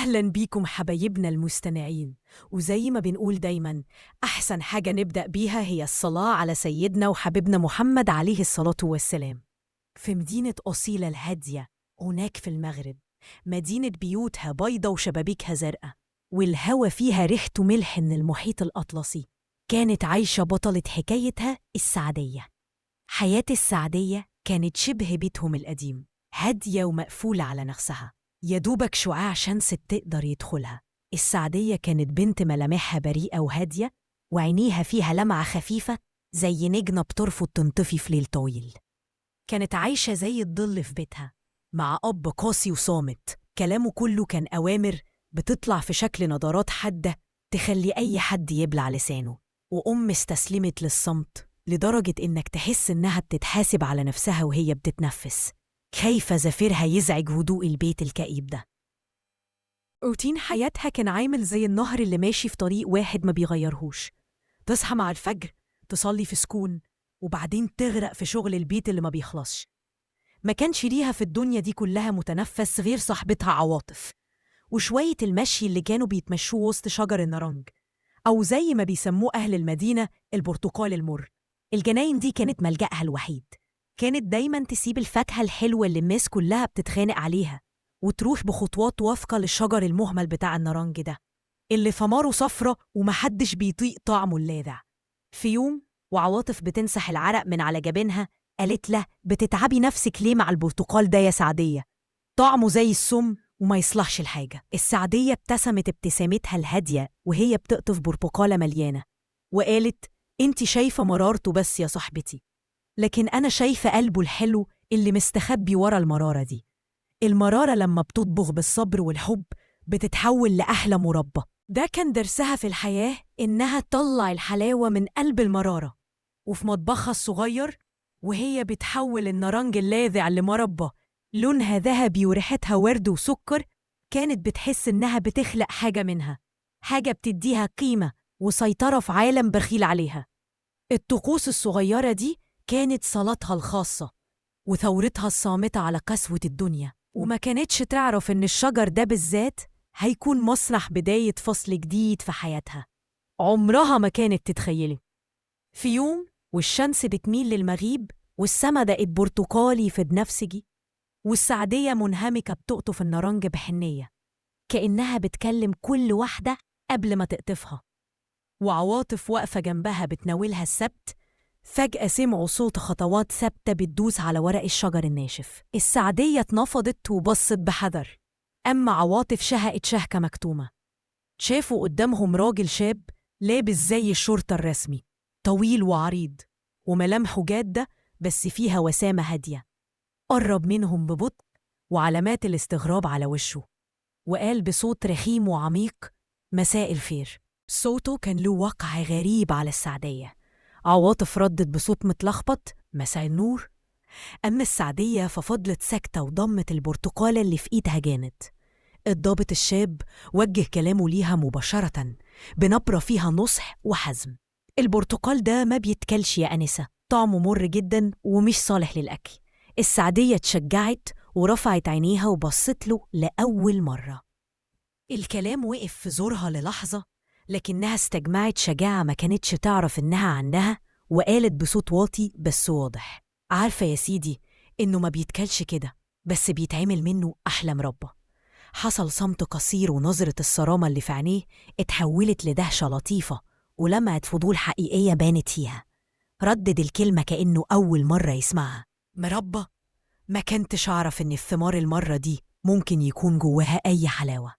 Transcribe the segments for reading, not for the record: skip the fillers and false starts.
أهلاً بيكم حبايبنا المستمعين. وزي ما بنقول دايماً، أحسن حاجة نبدأ بيها هي الصلاة على سيدنا وحبيبنا محمد عليه الصلاة والسلام. في مدينة أصيلة الهادية هناك في المغرب، مدينة بيوتها بيضة وشبابيكها زرقاء والهوا فيها ريحته ملح من المحيط الأطلسي، كانت عايشة بطلة حكايتها السعدية. حياة السعدية كانت شبه بيتهم القديم، هادية ومقفولة على نفسها، يدوبك شعاع شمس تقدر يدخلها. السعدية كانت بنت ملامحها بريئة وهادية، وعينيها فيها لمعة خفيفة زي نجمة بترفض تنطفي في ليل طويل. كانت عايشة زي الظل في بيتها، مع أب قاسي وصامت، كلامه كله كان أوامر بتطلع في شكل نظرات حادة تخلي أي حد يبلع لسانه، وأم استسلمت للصمت لدرجة إنك تحس إنها بتتحاسب على نفسها وهي بتتنفس، خايفة زفيرها يزعج هدوء البيت الكئيب ده. روتين حياتها كان عامل زي النهر اللي ماشي في طريق واحد ما بيغيرهوش، تصحى مع الفجر، تصلي في سكون، وبعدين تغرق في شغل البيت اللي ما بيخلصش. ما كانش ليها في الدنيا دي كلها متنفس غير صاحبتها عواطف، وشوية المشي اللي كانوا بيتمشوه وسط شجر النرنج، أو زي ما بيسموه أهل المدينة البرتقال المر. الجناين دي كانت ملجأها الوحيد، كانت دايماً تسيب الفاكهة الحلوة اللي الناس كلها بتتخانق عليها وتروح بخطوات وافقة للشجر المهمل بتاع النرنج ده اللي ثماره صفرة ومحدش بيطيق طعمه اللاذع. في يوم وعواطف بتمسح العرق من على جبينها قالت له: بتتعبي نفسك ليه مع البرتقال ده يا سعدية؟ طعمه زي السم وما يصلحش الحاجة. السعدية ابتسمت ابتسامتها الهادية وهي بتقطف برتقالة مليانة وقالت: انتي شايفة مرارته بس يا صاحبتي، لكن أنا شايفة قلبه الحلو اللي مستخبي ورا المرارة دي. المرارة لما بتطبخ بالصبر والحب بتتحول لأحلى مربى. ده كان درسها في الحياة، إنها تطلع الحلاوة من قلب المرارة. وفي مطبخها الصغير وهي بتحول النرنج اللاذع لمربى لونها ذهبي وريحتها ورد وسكر، كانت بتحس إنها بتخلق حاجة منها، حاجة بتديها قيمة وسيطرة في عالم بخيل عليها. الطقوس الصغيرة دي كانت صلاتها الخاصة وثورتها الصامتة على قسوة الدنيا، وما كانتش تعرف إن الشجر ده بالذات هيكون مسرح بداية فصل جديد في حياتها عمرها ما كانت تتخيله. في يوم والشمس بتميل للمغيب والسما بقت برتقالي في بنفسجي، والسعدية منهمكة بتقطف النرنج بحنية كأنها بتكلم كل واحدة قبل ما تقطفها، وعواطف واقفة جنبها بتناولها السبت. فجأة سمعوا صوت خطوات ثابتة بتدوس على ورق الشجر الناشف. السعدية اتنفضت وبصت بحذر، أما عواطف شهقت شهكة مكتومة. شافوا قدامهم راجل شاب لابس زي الشرطة الرسمي، طويل وعريض وملامحه جادة بس فيها وسامة هادية. قرب منهم ببطء وعلامات الاستغراب على وشه، وقال بصوت رخيم وعميق: مساء الخير. صوته كان له وقع غريب على السعدية. عواطف ردت بصوت متلخبط: مساء النور. أما السعدية ففضلت ساكتة وضمت البرتقالة اللي في إيدها جامد. الضابط الشاب وجه كلامه ليها مباشرة بنبرة فيها نصح وحزم: البرتقال ده ما بيتكلش يا أنسة، طعمه مر جدا ومش صالح للأكل. السعدية اتشجعت ورفعت عينيها وبصت له لأول مرة. الكلام وقف في زورها للحظة، لكنها استجمعت شجاعة ما كانتش تعرف إنها عندها، وقالت بصوت واطي بس واضح: عارفة يا سيدي إنه ما بيتكلش كده، بس بيتعمل منه أحلى مربى. حصل صمت قصير ونظرة الصرامة اللي في عينيه اتحولت لدهشة لطيفة ولمعة فضول حقيقية بانت فيها. ردد الكلمة كأنه أول مرة يسمعها: مربى؟ ما كنتش أعرف إن الثمار المرة دي ممكن يكون جواها أي حلاوة.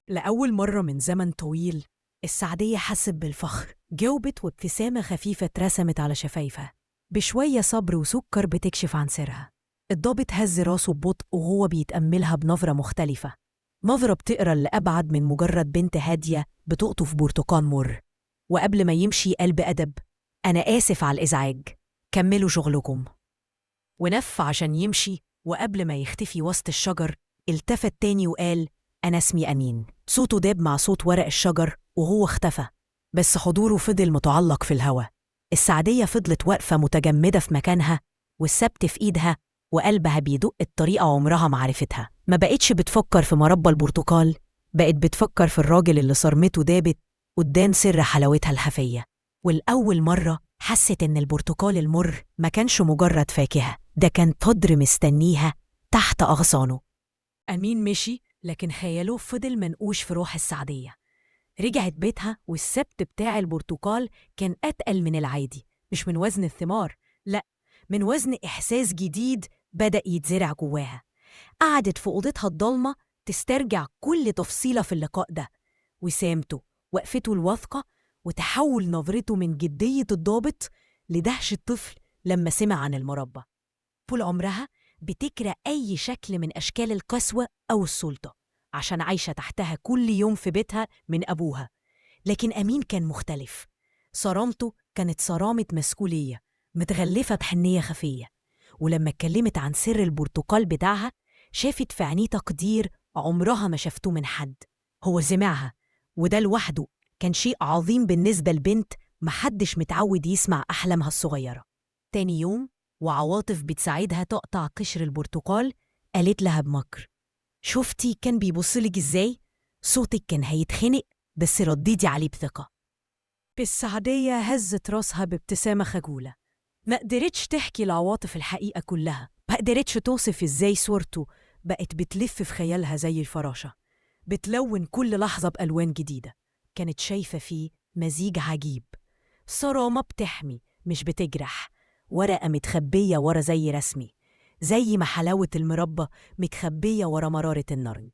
لأول مرة من زمن طويل السعدية حست بالفخر، جاوبت وابتسامة خفيفة اترسمت على شفايفها، بشوية صبر وسكر بتكشف عن سرها. الضابط هز راسه ببطء وهو بيتأملها بنظرة مختلفة، نظرة بتقرا لأبعد من مجرد بنت هادية بتقطف برتقان مر. وقبل ما يمشي قال بأدب: أنا آسف على الإزعاج، كملوا شغلكم. ونف عشان يمشي، وقبل ما يختفي وسط الشجر التفت تاني وقال: أنا اسمي أمين. صوته داب مع صوت ورق الشجر وهو اختفى، بس حضوره فضل متعلق في الهوا. السعدية فضلت واقفة متجمدة في مكانها والسبت في إيدها وقلبها بيدق الطريقة عمرها ما عرفتها. ما بقتش بتفكر في مربى البرتقال، بقت بتفكر في الراجل اللي صرمته دابت قدام سر حلاوتها الخفية. والأول مرة حست إن البرتقال المر ما كانش مجرد فاكهة، ده كان قدر مستنيها تحت أغصانه. أمين مشي، لكن خياله فضل منقوش في روح السعدية. رجعت بيتها والسبت بتاع البرتقال كان أتقل من العادي، مش من وزن الثمار، لأ، من وزن إحساس جديد بدأ يتزرع جواها. قعدت في أوضتها الضلمة تسترجع كل تفصيلة في اللقاء ده، وسامته، وقفته الواثقة، وتحول نظرته من جدية الضابط لدهش الطفل لما سمع عن المربى. طول عمرها بتكره أي شكل من أشكال القسوة أو السلطة، عشان عايشة تحتها كل يوم في بيتها من أبوها. لكن أمين كان مختلف. صرامته كانت صرامة مسؤولية متغلفة بحنية خفية، ولما اتكلمت عن سر البرتقال بتاعها شافت في عينيه تقدير عمرها ما شافته من حد. هو سمعها، وده لوحده كان شيء عظيم بالنسبة لبنت محدش متعود يسمع أحلامها الصغيرة. تاني يوم وعواطف بتساعدها تقطع قشر البرتقال قالت لها بمكر: شفتي كان بيبصلك ازاي؟ صوتك كان هيتخنق بس رديدي عليه بثقة. السعدية هزت راسها بابتسامة خجولة. ما قدرتش تحكي لعواطف الحقيقة كلها، ما قدرتش توصف ازاي صورته بقت بتلف في خيالها زي الفراشة، بتلون كل لحظة بألوان جديدة. كانت شايفة فيه مزيج عجيب، صرامة بتحمي مش بتجرح، ورقة متخبية ورا زي رسمي، زي ما حلاوة المربى متخبية ورا مرارة النرج.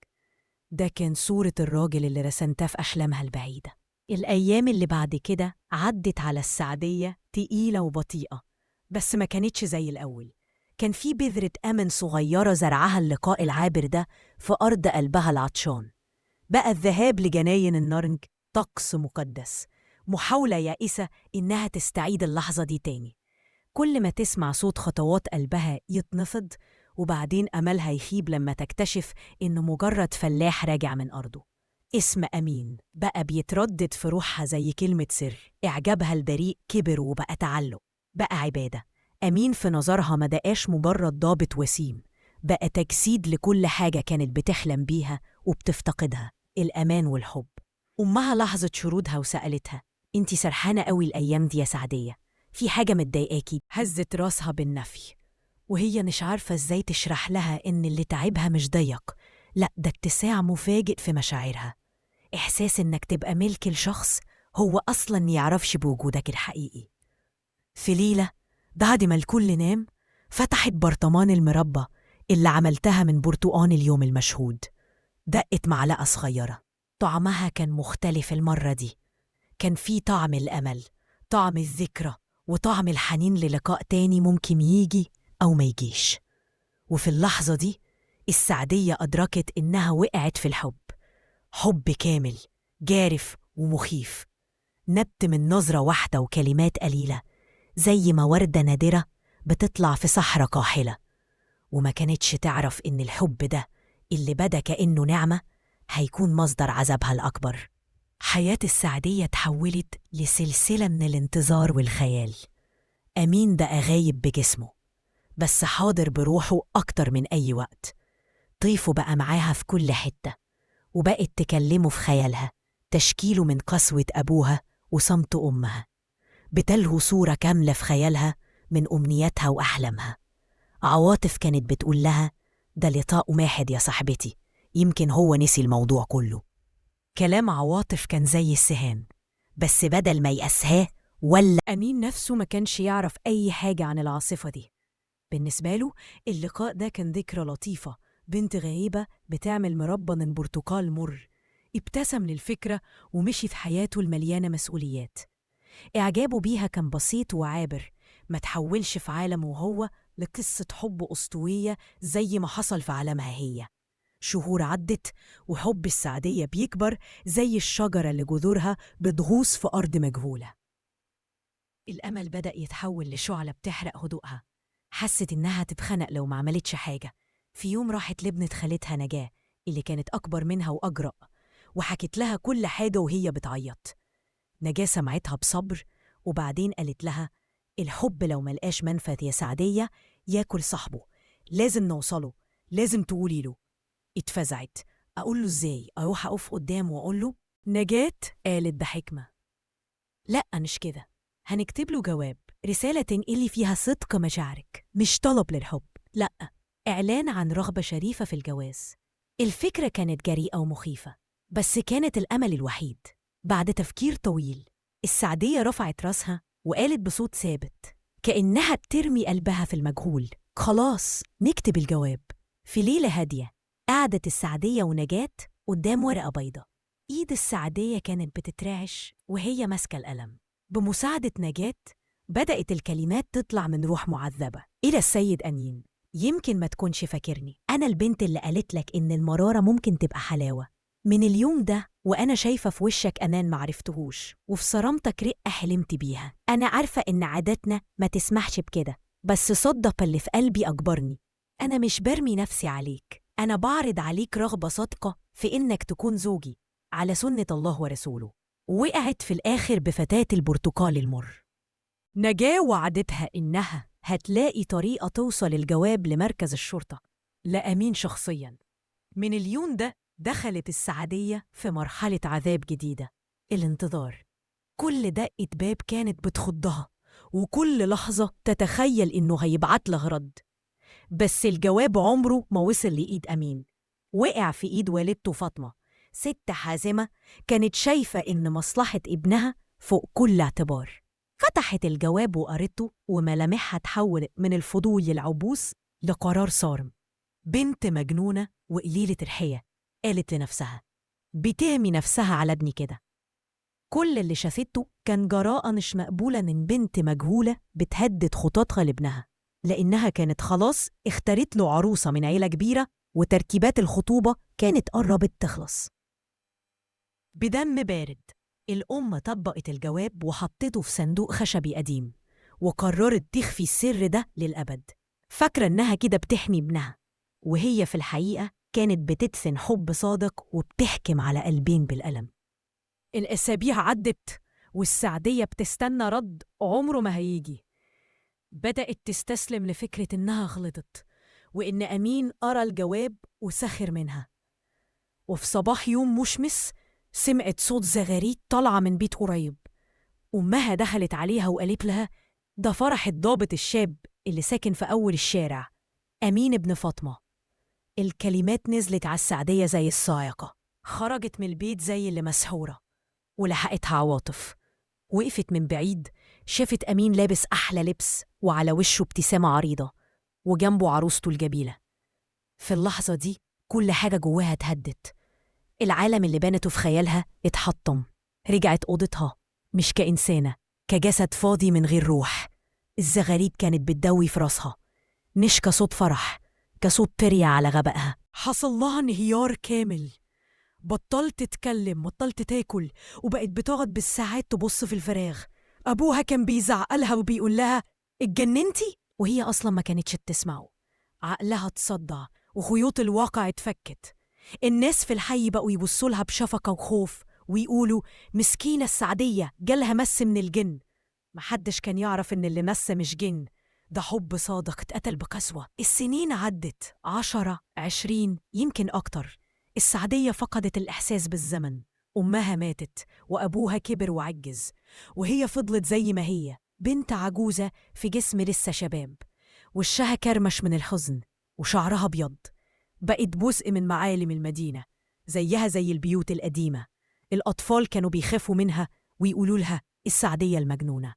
ده كان صورة الراجل اللي رسمتها في أحلامها البعيدة. الأيام اللي بعد كده عدت على السعدية تقيلة وبطيئة، بس ما كانتش زي الأول. كان في بذرة أمل صغيرة زرعها اللقاء العابر ده في أرض قلبها العطشان. بقى الذهاب لجناين النرنج طقس مقدس، محاولة يائسة إنها تستعيد اللحظة دي تاني. كل ما تسمع صوت خطوات قلبها يتنفض، وبعدين أملها يخيب لما تكتشف إنه مجرد فلاح راجع من أرضه. اسم أمين بقى بيتردد في روحها زي كلمة سر. إعجابها البريء كبر وبقى تعلق، بقى عبادة. أمين في نظرها ما بقاش مجرد ضابط وسيم، بقى تجسيد لكل حاجة كانت بتحلم بيها وبتفتقدها: الأمان والحب. أمها لاحظت شرودها وسألتها: انتي سرحانة قوي الأيام دي يا سعدية؟ في حاجة متضايقاكي؟ هزت راسها بالنفي، وهي مش عارفة ازاي تشرح لها إن اللي تعبها مش ضيق، لأ، ده اتساع مفاجئ في مشاعرها. إحساس إنك تبقى ملك لشخص هو أصلاً يعرفش بوجودك الحقيقي. في ليلة بعد ما الكل نام فتحت برطمان المربى اللي عملتها من برتقان اليوم المشهود. دقت معلقة صغيرة. طعمها كان مختلف المرة دي، كان فيه طعم الأمل، طعم الذكرى، وطعم الحنين للقاء تاني ممكن يجي أو ما يجيش. وفي اللحظة دي السعدية أدركت إنها وقعت في الحب، حب كامل جارف ومخيف، نبت من نظرة واحدة وكلمات قليلة، زي ما وردة نادرة بتطلع في صحراء قاحلة. وما كانتش تعرف إن الحب ده اللي بدا كأنه نعمة هيكون مصدر عذابها الأكبر. حياة السعدية تحولت لسلسلة من الانتظار والخيال. أمين بقى غايب بجسمه بس حاضر بروحه أكتر من أي وقت. طيفه بقى معاها في كل حتة، وبقت تكلمه في خيالها، تشكيله من قسوة أبوها وصمت أمها. بتلهو صورة كاملة في خيالها من أمنياتها وأحلامها. عواطف كانت بتقول لها: ده لقاء واحد يا صاحبتي، يمكن هو نسي الموضوع كله. كلام عواطف كان زي السهام، بس بدل ما يأسها ولا أمين نفسه ما كانش يعرف أي حاجة عن العاصفة دي. بالنسبة له اللقاء ده كان ذكرى لطيفة، بنت غريبة بتعمل مربى من برتقال مر. ابتسم للفكرة ومشي في حياته المليانة مسؤوليات. إعجابه بيها كان بسيط وعابر، ما تحولش في عالمه وهو لقصة حب أسطورية زي ما حصل في عالمها هي. شهور عدت وحب السعدية بيكبر زي الشجرة اللي جذورها بتغوص في أرض مجهولة. الأمل بدأ يتحول لشعلة بتحرق هدوءها. حست إنها تتخنق لو ما عملتش حاجة. في يوم راحت لابنة خالتها نجاة اللي كانت أكبر منها وأجرأ، وحكت لها كل حاجة وهي بتعيط. نجاة سمعتها بصبر، وبعدين قالت لها: الحب لو ملقاش منفذ يا سعدية ياكل صاحبه، لازم نوصله، لازم تقولي له. اتفزعت، أقول له إزاي؟ أروح أقف قدامه وأقول له نجاة؟ قالت بحكمة لأ مش كده، هنكتب له جواب، رسالة تنقلي فيها صدق مشاعرك، مش طلب للحب، لأ، إعلان عن رغبة شريفة في الجواز. الفكرة كانت جريئة ومخيفة، بس كانت الأمل الوحيد. بعد تفكير طويل السعدية رفعت راسها وقالت بصوت ثابت كأنها بترمي قلبها في المجهول، خلاص نكتب الجواب. في ليلة هادية قعدت السعدية ونجاة قدام ورقة بيضة. إيد السعدية كانت بتترعش وهي ماسكة القلم. بمساعدة نجاة بدأت الكلمات تطلع من روح معذبة. إلى السيد أمين، يمكن ما تكونش فاكرني، أنا البنت اللي قالت لك إن المرارة ممكن تبقى حلاوة. من اليوم ده وأنا شايفة في وشك أمان معرفتهوش، وفي صرامتك رقة حلمت بيها. أنا عارفة إن عاداتنا ما تسمحش بكده، بس صدق اللي في قلبي أجبرني. أنا مش برمي نفسي عليك، أنا بعرض عليك رغبة صادقة في إنك تكون زوجي على سنة الله ورسوله. وقعت في الآخر بفتاة البرتقال المر. نجاة وعدتها إنها هتلاقي طريقة توصل الجواب لمركز الشرطة لأمين شخصياً. من اليوم ده دخلت السعدية في مرحلة عذاب جديدة، الانتظار. كل دقة باب كانت بتخضها، وكل لحظة تتخيل إنه هيبعت لها رد. بس الجواب عمره ما وصل لإيد أمين، وقع في إيد والدته فاطمة، ست حازمة كانت شايفة إن مصلحة ابنها فوق كل اعتبار. فتحت الجواب وقرته، وملامحها تحولت من الفضول للعبوس لقرار صارم. بنت مجنونة وقليلة الحية، قالت لنفسها، بتهمي نفسها على ابني كده. كل اللي شافته كان جراءة مش مقبولة من بنت مجهولة بتهدد خططها لابنها، لأنها كانت خلاص اختارت له عروسة من عيلة كبيرة، وترتيبات الخطوبة كانت قربت تخلص. بدم بارد الأم طبقت الجواب وحطته في صندوق خشبي قديم، وقررت تخفي السر ده للأبد، فاكرة إنها كده بتحمي ابنها، وهي في الحقيقة كانت بتدفن حب صادق وبتحكم على قلبين بالألم. الأسابيع عدت والسعدية بتستنى رد عمره ما هيجي. بدأت تستسلم لفكرة إنها غلطت، وإن أمين قرأ الجواب وسخر منها. وفي صباح يوم مشمس سمعت صوت زغاريد طالعة من بيت قريب. أمها دخلت عليها وقالت لها ده فرح الضابط الشاب اللي ساكن في أول الشارع، أمين ابن فاطمة. الكلمات نزلت على السعدية زي الصاعقة، خرجت من البيت زي اللي مسحورة، ولحقتها عواطف. وقفت من بعيد، شافت أمين لابس أحلى لبس وعلى وشه ابتسامة عريضة، وجنبه عروسته الجميلة. في اللحظة دي كل حاجة جواها اتهدت، العالم اللي بانته في خيالها اتحطم. رجعت أوضتها مش كإنسانة، كجسد فاضي من غير روح. الزغاريد كانت بتدوي في راسها، مش كصوت فرح، كصوت تريا على غبائها. حصل لها انهيار كامل، بطلت تتكلم، بطلت تاكل، وبقت بتقعد بالساعات تبص في الفراغ. أبوها كان بيزعقلها وبيقول لها اتجننتي، وهي أصلا ما كانتش بتسمعه. عقلها اتصدع وخيوط الواقع اتفكت. الناس في الحي بقوا يبصوا لها بشفقة وخوف ويقولوا مسكينة السعدية جالها مس من الجن. محدش كان يعرف إن اللي مس مش جن، ده حب صادق اتقتل بقسوة. السنين عدت 10 20 يمكن أكتر. السعدية فقدت الإحساس بالزمن، أمها ماتت وأبوها كبر وعجز، وهي فضلت زي ما هي، بنت عجوزة في جسم لسه شباب، وشها كرمش من الحزن وشعرها أبيض. بقت جزء من معالم المدينة، زيها زي البيوت القديمة. الأطفال كانوا بيخافوا منها ويقولوا لها السعدية المجنونة.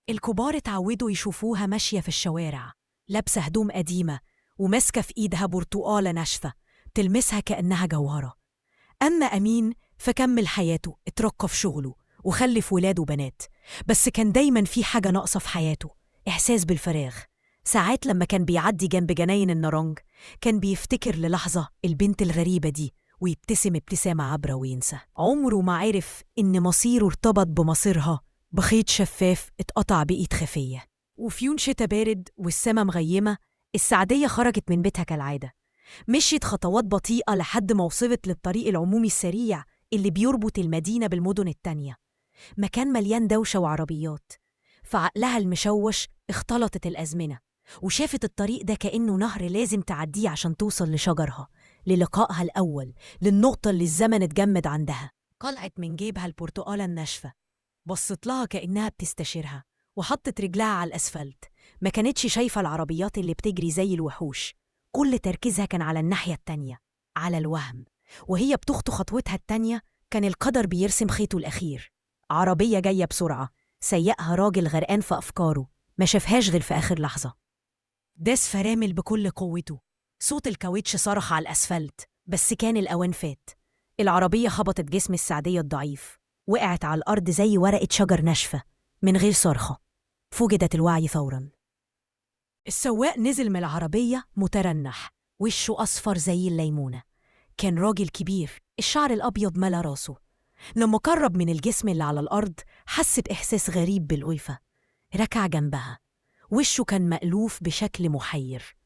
الكبار اتعودوا يشوفوها ماشية في الشوارع لابسة هدوم قديمة وماسكة في إيدها برتقالة ناشفة تلمسها كأنها جوهرة. أما أمين فكمل حياته، اترقى في شغله وخلف ولاد وبنات، بس كان دايما في حاجة ناقصة في حياته، إحساس بالفراغ. ساعات لما كان بيعدي جنب جناين النرنج كان بيفتكر للحظة البنت الغريبة دي ويبتسم ابتسامة عبرة وينسى. عمره ما عرف إن مصيره ارتبط بمصيرها بخيط شفاف اتقطع بإيد خفية. وفي يوم شتا بارد والسما مغيمة، السعدية خرجت من بيتها كالعادة، مشيت خطوات بطيئة لحد ما وصلت للطريق العمومي السريع اللي بيربط المدينة بالمدن التانية. مكان مليان دوشة وعربيات، فعقلها المشوش اختلطت الأزمنة، وشافت الطريق ده كأنه نهر لازم تعديه عشان توصل لشجرها للقائها الأول، للنقطة اللي الزمن اتجمد عندها. قلعت من جيبها البرتقالة الناشفة، بصت لها كأنها بتستشيرها، وحطت رجلها على الأسفلت. ما كانتش شايفة العربيات اللي بتجري زي الوحوش، كل تركيزها كان على الناحية التانية، على الوهم. وهي بتخطو خطوتها التانية كان القدر بيرسم خيطه الأخير. عربية جاية بسرعة، سيقها راجل غرقان في أفكاره، ما شافهاش غير في آخر لحظة. داس فرامل بكل قوته، صوت الكاوتش صرخ على الأسفلت، بس كان الأوان فات. العربية خبطت جسم السعدية الضعيف، وقعت على الأرض زي ورقة شجر ناشفة من غير صرخة. فقدت الوعي فوراً. السواق نزل من العربية مترنح، وشه أصفر زي الليمونة. كان راجل كبير، الشعر الأبيض ملا راسه. لما قرب من الجسم اللي على الأرض حس بإحساس غريب بالألفة. ركع جنبها، وشه كان مألوف بشكل محير.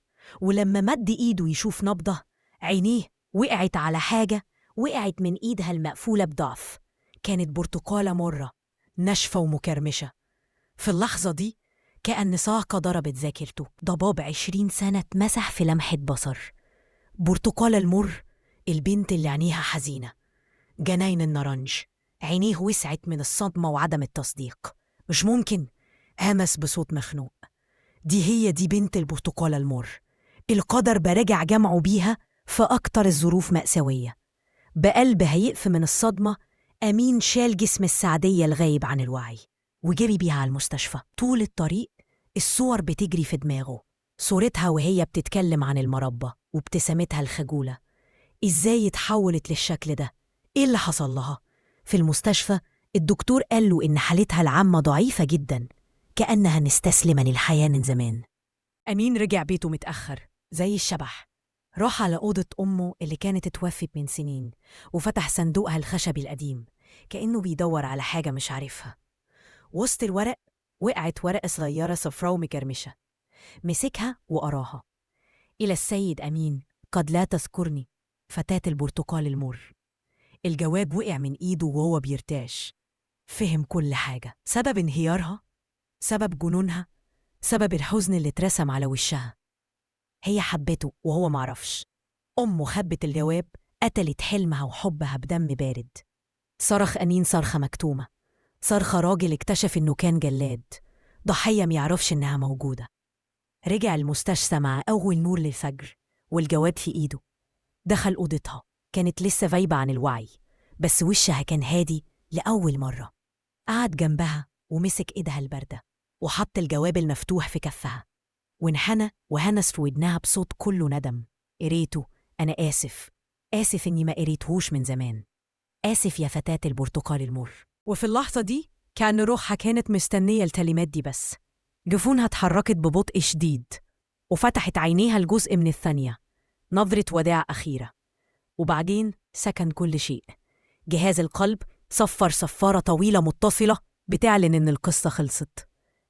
ولما مد إيده يشوف نبضه، عينيه وقعت على حاجة وقعت من إيدها المقفولة بضعف. كانت برتقالة مرة، ناشفة ومكرمشة. في اللحظة دي كأن صاعقة ضربت ذاكرته. ضباب 20 سنة اتمسح في لمحة بصر. برتقالة المر، البنت اللي عينيها حزينة، جناين النرنج. عينيه وسعت من الصدمة وعدم التصديق. مش ممكن، همس بصوت مخنوق. دي بنت البرتقالة المر. القدر برجع جمعه بيها في أكتر الظروف مأساوية. بقلب هيقف من الصدمة، أمين شال جسم السعدية الغايب عن الوعي وجري بيها على المستشفى. طول الطريق الصور بتجري في دماغه، صورتها وهي بتتكلم عن المربى وابتسامتها الخجولة. إزاي اتحولت للشكل ده؟ إيه اللي حصل لها؟ في المستشفى الدكتور قال له إن حالتها العامة ضعيفة جدا، كأنها مستسلمة للحياة من زمان. أمين رجع بيته متأخر زي الشبح. راح على أوضة أمه اللي كانت اتوفت من سنين، وفتح صندوقها الخشبي القديم كأنه بيدور على حاجة مش عارفها. وسط الورق وقعت ورقة صغيرة صفراء ومكرمشة. مسكها وقراها: إلى السيد أمين، قد لا تذكرني، فتاة البرتقال المر. الجواب وقع من إيده وهو بيرتعش. فهم كل حاجة، سبب انهيارها، سبب جنونها، سبب الحزن اللي اترسم على وشها. هي حبته وهو معرفش. أمه خبت الجواب، قتلت حلمها وحبها بدم بارد. صرخ أمين صرخة مكتومة، صرخة راجل اكتشف إنه كان جلاد، ضحية ميعرفش إنها موجودة. رجع المستشفى مع أول نور للفجر والجواب في إيده. دخل أوضتها، كانت لسه غايبة عن الوعي، بس وشها كان هادي لأول مرة. قعد جنبها ومسك إيدها الباردة وحط الجواب المفتوح في كفها، وانحنى وهنس في ودنها بصوت كله ندم: قريته، أنا آسف، آسف إني ما قريتهوش من زمان. آسف يا فتاة البرتقال المر. وفي اللحظة دي كأن روحها كانت مستنية الكلمات دي بس. جفونها اتحركت ببطء شديد، وفتحت عينيها لجزء من الثانية، نظرة وداع أخيرة. وبعدين سكن كل شيء. جهاز القلب صفر صفارة طويلة متصلة بتعلن إن القصة خلصت.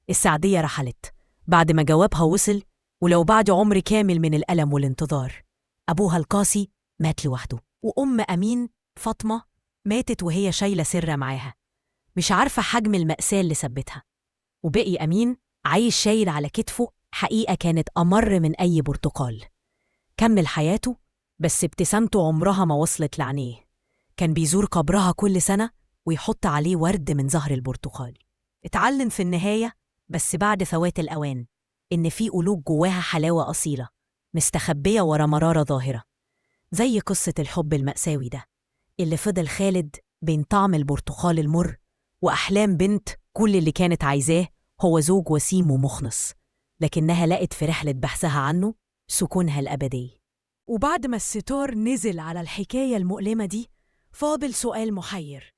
السعدية رحلت بعد ما جوابها وصل، ولو بعد عمر كامل من الألم والانتظار. أبوها القاسي مات لوحده، وأم أمين فاطمة ماتت وهي شايلة سر معاها، مش عارفة حجم المأساة اللي سبتها. وبقي أمين عايش شايل على كتفه حقيقة كانت أمر من أي برتقال. كمل حياته، بس ابتسامته عمرها ما وصلت لعينيه. كان بيزور قبرها كل سنة ويحط عليه ورد من زهر البرتقال. اتعلم في النهاية، بس بعد فوات الأوان، إن في قلوب جواها حلاوة أصيلة مستخبية ورا مرارة ظاهرة، زي قصة الحب المأساوي ده اللي فضل خالد بين طعم البرتقال المر وأحلام بنت كل اللي كانت عايزاه هو زوج وسيم ومخلص، لكنها لقت في رحلة بحثها عنه سكونها الأبدي. وبعد ما الستار نزل على الحكاية المؤلمة دي، فاضل سؤال محير.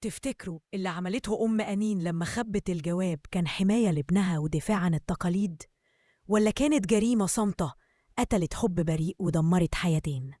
تفتكروا اللي عملته أم أمين لما خبت الجواب كان حماية لابنها ودفاع عن التقاليد، ولا كانت جريمة صامتة قتلت حب بريء ودمرت حياتين؟